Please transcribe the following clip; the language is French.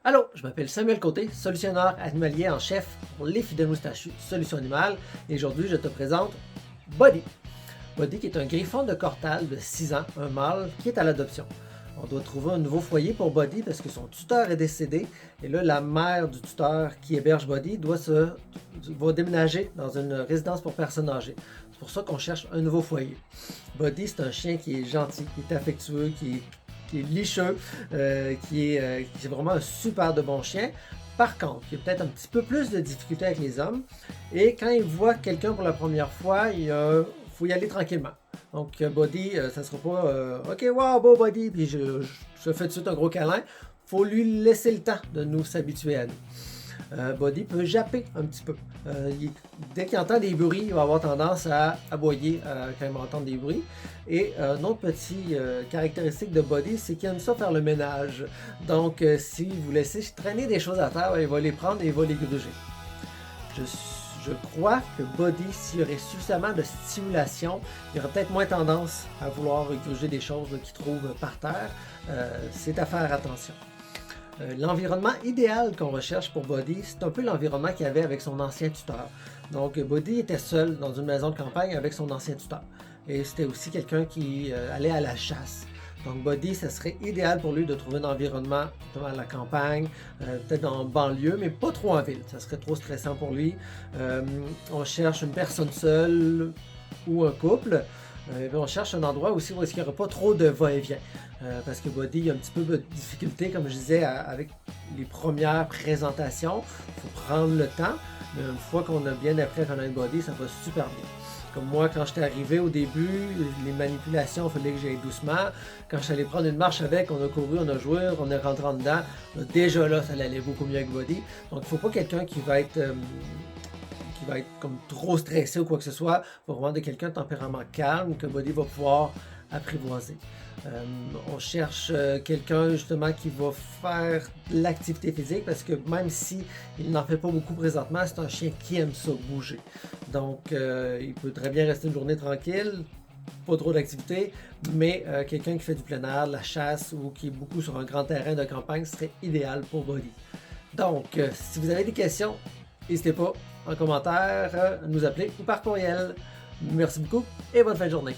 Allô, je m'appelle Samuel Côté, solutionneur animalier en chef pour les Fidèles Moustachus Solutions Animales, et aujourd'hui je te présente Buddy. Buddy qui est un griffon de Cortal de 6 ans, un mâle qui est à l'adoption. On doit trouver un nouveau foyer pour Buddy parce que son tuteur est décédé, et là la mère du tuteur qui héberge Buddy va déménager dans une résidence pour personnes âgées. C'est pour ça qu'on cherche un nouveau foyer. Buddy, c'est un chien qui est gentil, qui est affectueux, qui est licheux, qui est vraiment un super de bon chien. Par contre, il a peut-être un petit peu plus de difficultés avec les hommes. Et quand il voit quelqu'un pour la première fois, il faut y aller tranquillement. Donc, Buddy, ça ne sera pas OK, wow, beau Buddy, puis je fais tout de suite un gros câlin. Il faut lui laisser le temps de nous s'habituer à nous. Buddy peut japper un petit peu. Dès qu'il entend des bruits, il va avoir tendance à aboyer quand il va entendre des bruits. Et une autre petite caractéristique de Buddy, c'est qu'il aime ça faire le ménage. Donc, si vous laissez traîner des choses à terre, il va les prendre et il va les gruger. Je crois que Buddy, s'il y aurait suffisamment de stimulation, il aurait peut-être moins tendance à vouloir gruger des choses qu'il trouve par terre. C'est à faire attention. L'environnement idéal qu'on recherche pour Buddy, c'est un peu l'environnement qu'il avait avec son ancien tuteur. Donc, Buddy était seul dans une maison de campagne avec son ancien tuteur. Et c'était aussi quelqu'un qui allait à la chasse. Donc, Buddy, ça serait idéal pour lui de trouver un environnement à la campagne, peut-être en banlieue, mais pas trop en ville. Ça serait trop stressant pour lui. On cherche une personne seule ou un couple. On cherche un endroit aussi où il n'y aura pas trop de va-et-vient. Parce que Buddy, il y a un petit peu de difficulté, comme je disais, avec les premières présentations. Il faut prendre le temps, mais une fois qu'on a bien appris à connaître Buddy, ça va super bien. Comme moi, quand j'étais arrivé au début, les manipulations, il fallait que j'aille doucement. Quand je suis allé prendre une marche avec, on a couru, on a joué, on est rentré en dedans. Déjà là, ça allait beaucoup mieux avec Buddy. Donc, il ne faut pas quelqu'un qui va être comme trop stressé ou quoi que ce soit. Il faut vraiment de quelqu'un de tempérament calme que Buddy va pouvoir apprivoiser. On cherche quelqu'un justement qui va faire de l'activité physique parce que même si il n'en fait pas beaucoup présentement, c'est un chien qui aime ça bouger. Donc il peut très bien rester une journée tranquille, pas trop d'activité, mais quelqu'un qui fait du plein air, de la chasse ou qui est beaucoup sur un grand terrain de campagne serait idéal pour Buddy. Donc si vous avez des questions, n'hésitez pas en commentaire à nous appeler ou par courriel. Merci beaucoup et bonne fin de journée.